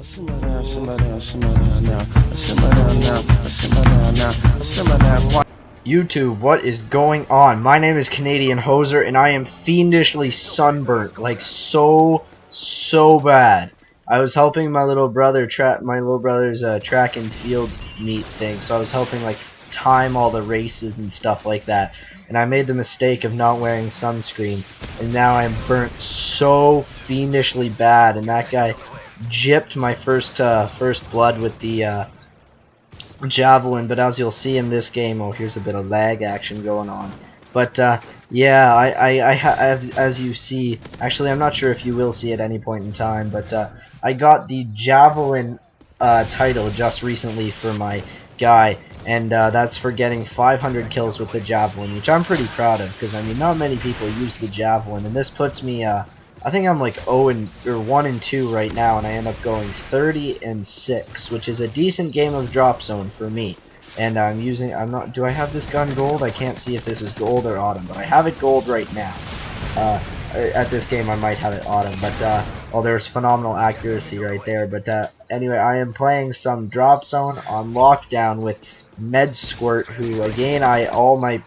Simmer down, simmer down, simmer down now. Simmer down now, simmer down now, simmer down. YouTube, what is going on? My name is Canadian Hoser, and I am fiendishly sunburnt, like so bad. I was helping my little brother's track and field meet thing, so I was helping like time all the races and stuff like that. And I made the mistake of not wearing sunscreen, and now I'm burnt so fiendishly bad. And that guy gypped my first blood with the javelin, but as you'll see in this game, oh, here's a bit of lag action going on. But yeah, I have, as you see, actually I'm not sure if you will see at any point in time, but I got the javelin title just recently for my guy, and that's for getting 500 kills with the javelin, which I'm pretty proud of, because I mean not many people use the javelin, and this puts me I think I'm like 1 and 2 right now, and I end up going 30 and 6, which is a decent game of drop zone for me. And do I have this gun gold? I can't see if this is gold or autumn, but I have it gold right now. At this game I might have it autumn, but well, there's phenomenal accuracy right there. But anyway, I am playing some drop zone on lockdown with Med Squirt, who again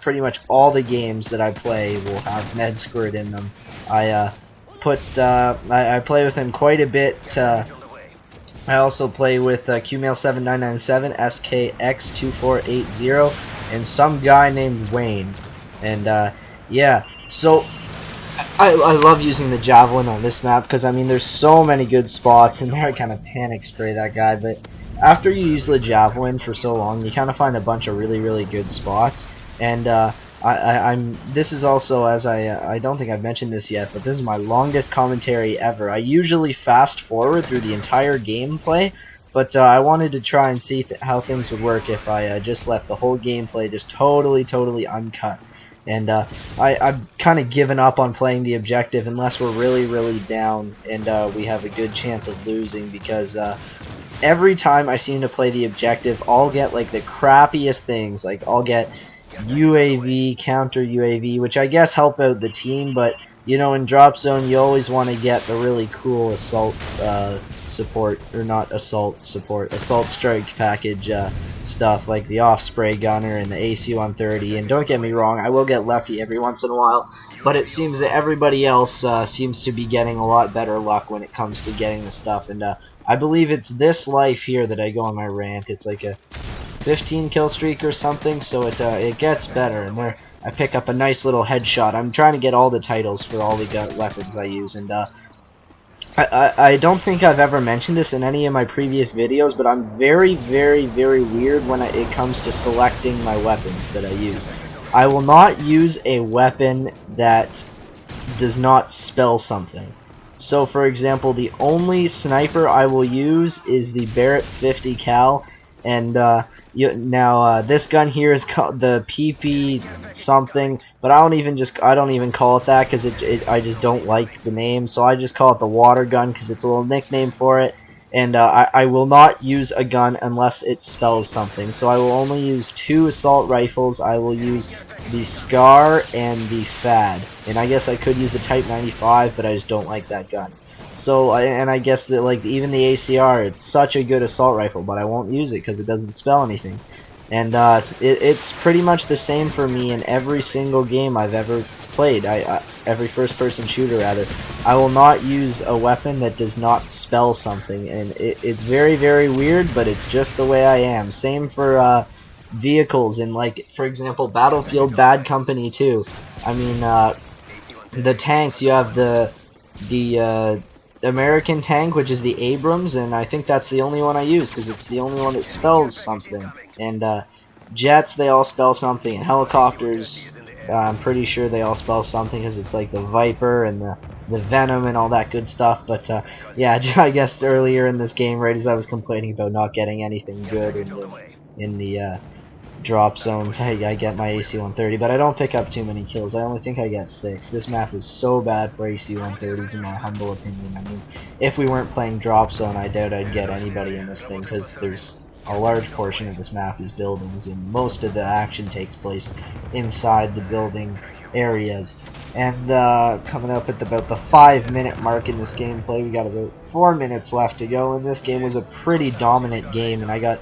pretty much all the games that I play will have Med Squirt in them. I play with him quite a bit. I also play with QMail7997, SKX2480, and some guy named Wayne. And yeah, so I love using the javelin on this map because I mean there's so many good spots, and there I kind of panic spray that guy. But after you use the javelin for so long, you kind of find a bunch of really good spots. And this is also, as I don't think I've mentioned this yet, but this is my longest commentary ever. I usually fast forward through the entire gameplay, but I wanted to try and see how things would work if I just left the whole gameplay just totally uncut. And I've kind of given up on playing the objective unless we're really down and we have a good chance of losing, because every time I seem to play the objective, I'll get like the crappiest things. Like I'll get UAV, counter UAV, which I guess help out the team, but you know, in drop zone you always want to get the really cool assault support, or not assault support, assault strike package stuff, like the off spray gunner and the AC-130. And don't get me wrong, I will get lucky every once in a while, but it seems that everybody else seems to be getting a lot better luck when it comes to getting the stuff. And I believe it's this life here that I go on my rant. It's like a 15 kill streak or something, so it gets better, and there I pick up a nice little headshot. I'm trying to get all the titles for all the weapons I use, and I don't think I've ever mentioned this in any of my previous videos, but I'm very weird when it comes to selecting my weapons that I use. I will not use a weapon that does not spell something. So for example, the only sniper I will use is the Barrett 50 cal, and this gun here is called the PP something, but I don't even call it that because I just don't like the name, so I just call it the water gun because it's a little nickname for it. And I will not use a gun unless it spells something. So I will only use 2 assault rifles. I will use the Scar and the Fad, and I guess I could use the Type 95, but I just don't like that gun. So, and I guess that like even the ACR, it's such a good assault rifle, but I won't use it because it doesn't spell anything. And it's pretty much the same for me in every single game I've ever played. Every first-person shooter rather. I will not use a weapon that does not spell something, and it's very weird, but it's just the way I am. Same for vehicles in, like, for example, Battlefield Bad Company 2. I mean, the tanks, you have the American tank, which is the Abrams, and I think that's the only one I use because it's the only one that spells something. And jets, they all spell something, and helicopters, I'm pretty sure they all spell something because it's like the Viper and the Venom and all that good stuff. But yeah, I guess earlier in this game, right as I was complaining about not getting anything good in the drop zones, I get my AC-130, but I don't pick up too many kills. I only think I get 6. This map is so bad for AC-130s in my humble opinion. I mean, if we weren't playing drop zone, I doubt I'd get anybody in this thing, because there's a large portion of this map is buildings, and most of the action takes place inside the building areas. And coming up at about the 5-minute mark in this gameplay, we got about 4 minutes left to go, and this game was a pretty dominant game, and I got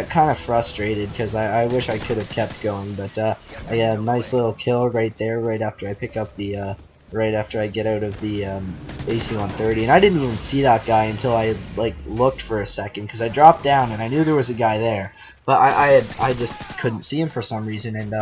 kind of frustrated because I wish I could have kept going, but I got a nice little kill right there, right after I pick up the right after I get out of the AC-130, and I didn't even see that guy until I like looked for a second because I dropped down and I knew there was a guy there, but I just couldn't see him for some reason, and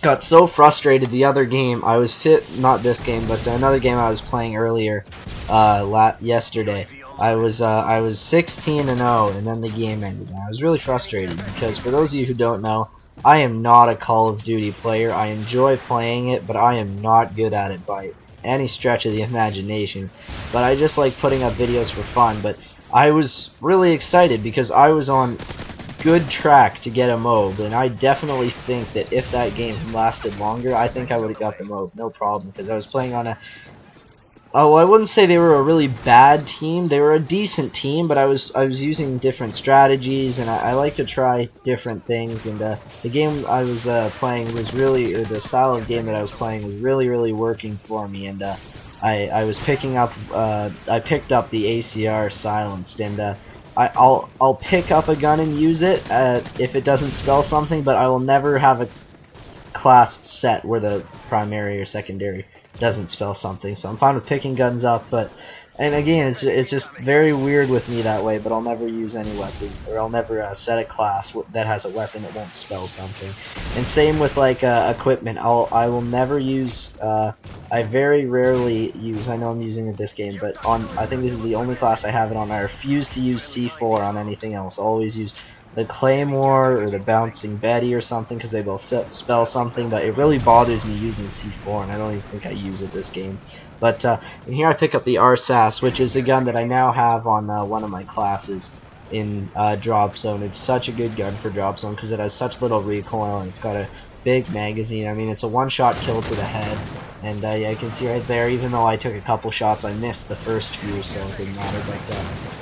got so frustrated the other game. I was not this game, but another game I was playing earlier, yesterday. I was 16-0, and then the game ended. And I was really frustrated because, for those of you who don't know, I am not a Call of Duty player. I enjoy playing it, but I am not good at it by any stretch of the imagination. But I just like putting up videos for fun. But I was really excited because I was on good track to get a MOB, and I definitely think that if that game lasted longer, I think I would have got the MOB, no problem, because I was playing on a... Oh, I wouldn't say they were a really bad team. They were a decent team, but I was using different strategies, and I like to try different things. And the game I was playing was really, or the style of game that I was playing was really working for me. And I was picking up, I picked up the ACR silenced, and I'll pick up a gun and use it if it doesn't spell something, but I will never have a class set where the primary or secondary doesn't spell something. So I'm fine with picking guns up, but and again, it's just very weird with me that way. But I'll never use any weapon, or I'll never set a class that has a weapon that won't spell something. And same with like equipment. I will never use. I very rarely use. I know I'm using it this game, but I think this is the only class I have it on. I refuse to use C4 on anything else. I always use the Claymore or the Bouncing Betty or something because they both spell something, but it really bothers me using C4, and I don't even think I use it this game. But and here I pick up the RSAS, which is a gun that I now have on one of my classes in Drop Zone. It's such a good gun for Drop Zone because it has such little recoil, and it's got a big magazine. I mean, it's a one-shot kill to the head, and yeah, you can see right there, even though I took a couple shots, I missed the first few, so it didn't matter. But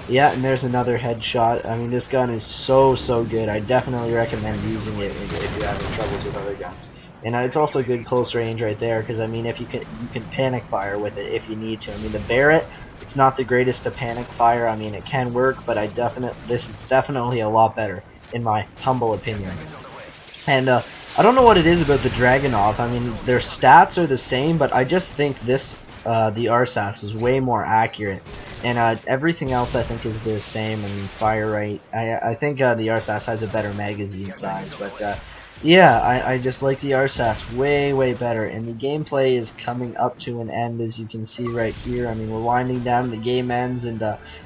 yeah, and there's another headshot. I mean, this gun is so good. I definitely recommend using it if you're having troubles with other guns. And it's also good close range right there, because I mean, if you can panic fire with it if you need to. I mean, the Barrett, it's not the greatest to panic fire. I mean, it can work, but this is definitely a lot better in my humble opinion. And I don't know what it is about the Dragunov. I mean, their stats are the same, but I just think this the RSAS is way more accurate, and everything else I think is the same. I mean, fire rate. I think the RSAS has a better magazine size, but yeah, I just like the RSAS way better, and the gameplay is coming up to an end, as you can see right here. I mean, we're winding down, the game ends, and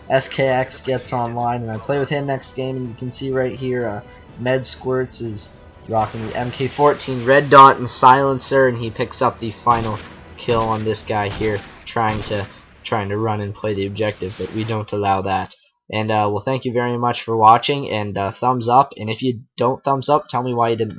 SKX gets online, and I play with him next game, and you can see right here, Med Squirts is rocking the MK14 red dot and silencer, and he picks up the final kill on this guy here, trying to run and play the objective, but we don't allow that. And well, thank you very much for watching, and thumbs up, and if you don't thumbs up, tell me why you didn't.